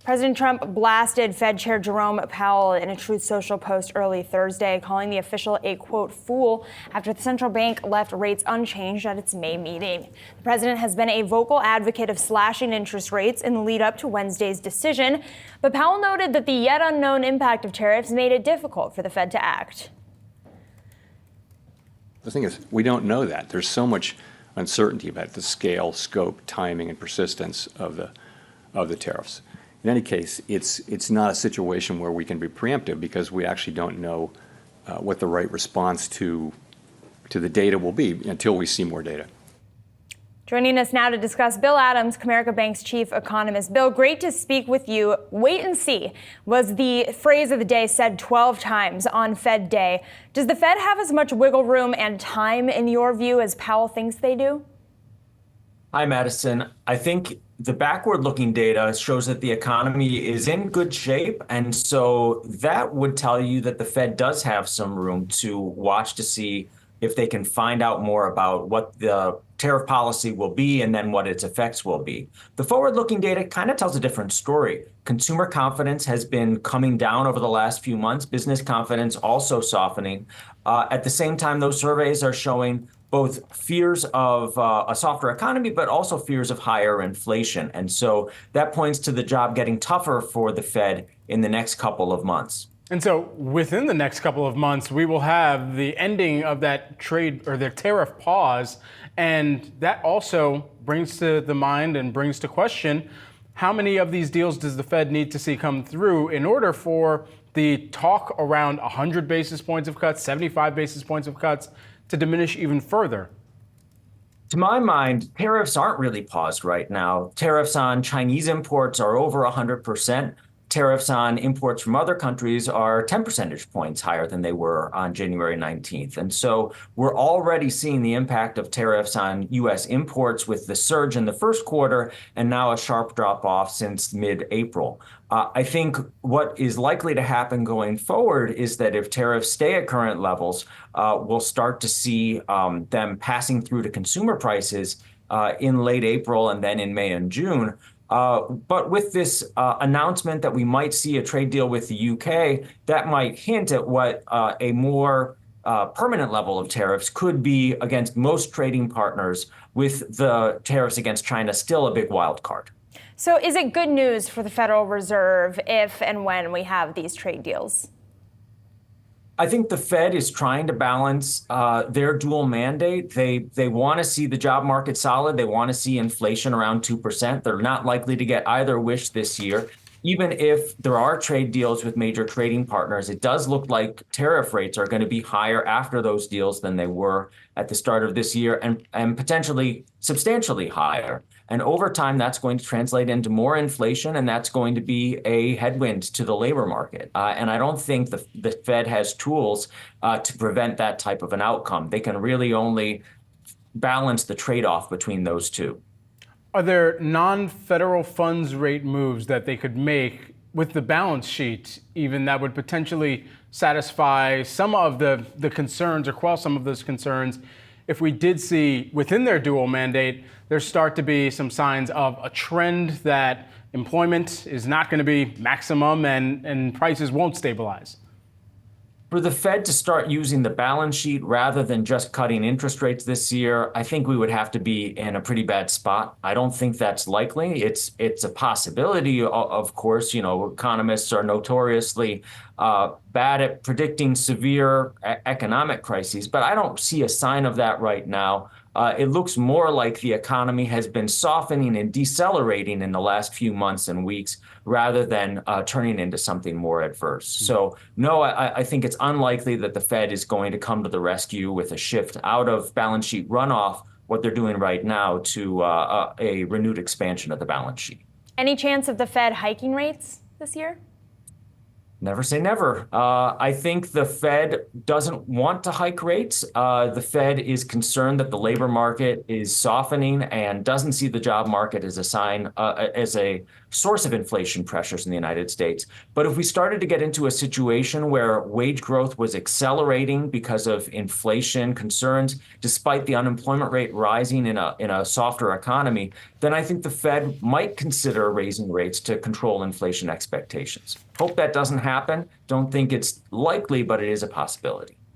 President Trump blasted Fed Chair Jerome Powell in a Truth Social post early Thursday, calling the official a, quote, fool after the central bank left rates unchanged at its May meeting. The president has been a vocal advocate of slashing interest rates in the lead up to Wednesday's decision, but Powell noted that the yet unknown impact of tariffs made it difficult for the Fed to act. The thing is, we don't know that. There's so much uncertainty about the scale, scope, timing, and persistence of the tariffs. In any case, it's not a situation where we can be preemptive because we actually don't know what the right response to the data will be until we see more data. Joining us now to discuss, Bill Adams, Comerica Bank's chief economist. Bill, great to speak with you. Wait and see was the phrase of the day, said 12 times on Fed Day. Does the Fed have as much wiggle room and time, in your view, as Powell thinks they do? Hi, Madison. I think the backward-looking data shows that the economy is in good shape, and so that would tell you that the Fed does have some room to watch to see if they can find out more about what the tariff policy will be and then what its effects will be. The forward-looking data kind of tells a different story. Consumer confidence has been coming down over the last few months, business confidence also softening. At the same time, those surveys are showing both fears of a softer economy, but also fears of higher inflation. And so that points to the job getting tougher for the Fed in the next couple of months. And so within the next couple of months, we will have the ending of that trade or the tariff pause. And that also brings to the mind and brings to question, how many of these deals does the Fed need to see come through in order for the talk around 100 basis points of cuts, 75 basis points of cuts, to diminish even further? To my mind, tariffs aren't really paused right now. Tariffs on Chinese imports are over 100%. Tariffs on imports from other countries are 10 percentage points higher than they were on January 19th. And so we're already seeing the impact of tariffs on U.S. imports with the surge in the first quarter and now a sharp drop off since mid-April. I think what is likely to happen going forward is that if tariffs stay at current levels, we'll start to see them passing through to consumer prices in late April and then in May and June. But with this announcement that we might see a trade deal with the UK, that might hint at what a more permanent level of tariffs could be against most trading partners, with the tariffs against China still a big wild card. So is it good news for the Federal Reserve if and when we have these trade deals? I think the Fed is trying to balance their dual mandate. They want to see the job market solid. They want to see inflation around 2%. They're not likely to get either wish this year. Even if there are trade deals with major trading partners, it does look like tariff rates are going to be higher after those deals than they were at the start of this year, and potentially substantially higher. And over time, that's going to translate into more inflation, and that's going to be a headwind to the labor market. And I don't think the Fed has tools to prevent that type of an outcome. They can really only balance the trade-off between those two. Are there non-federal funds rate moves that they could make with the balance sheet, even that would potentially satisfy some of the concerns or quell some of those concerns if we did see within their dual mandate there start to be some signs of a trend that employment is not going to be maximum and prices won't stabilize? For the Fed to start using the balance sheet rather than just cutting interest rates this year, I think we would have to be in a pretty bad spot. I don't think that's likely. It's a possibility, of course. You know, economists are notoriously bad at predicting severe economic crises, but I don't see a sign of that right now. It looks more like the economy has been softening and decelerating in the last few months and weeks rather than turning into something more adverse. So, no, I think it's unlikely that the Fed is going to come to the rescue with a shift out of balance sheet runoff, what they're doing right now, to a renewed expansion of the balance sheet. Any chance of the Fed hiking rates this year? Never say never. I think the Fed doesn't want to hike rates. The Fed is concerned that the labor market is softening and doesn't see the job market as a sign, as a source of inflation pressures in the United States. But if we started to get into a situation where wage growth was accelerating because of inflation concerns, despite the unemployment rate rising in a softer economy, then I think the Fed might consider raising rates to control inflation expectations. Hope that doesn't happen. Don't think it's likely, but it is a possibility.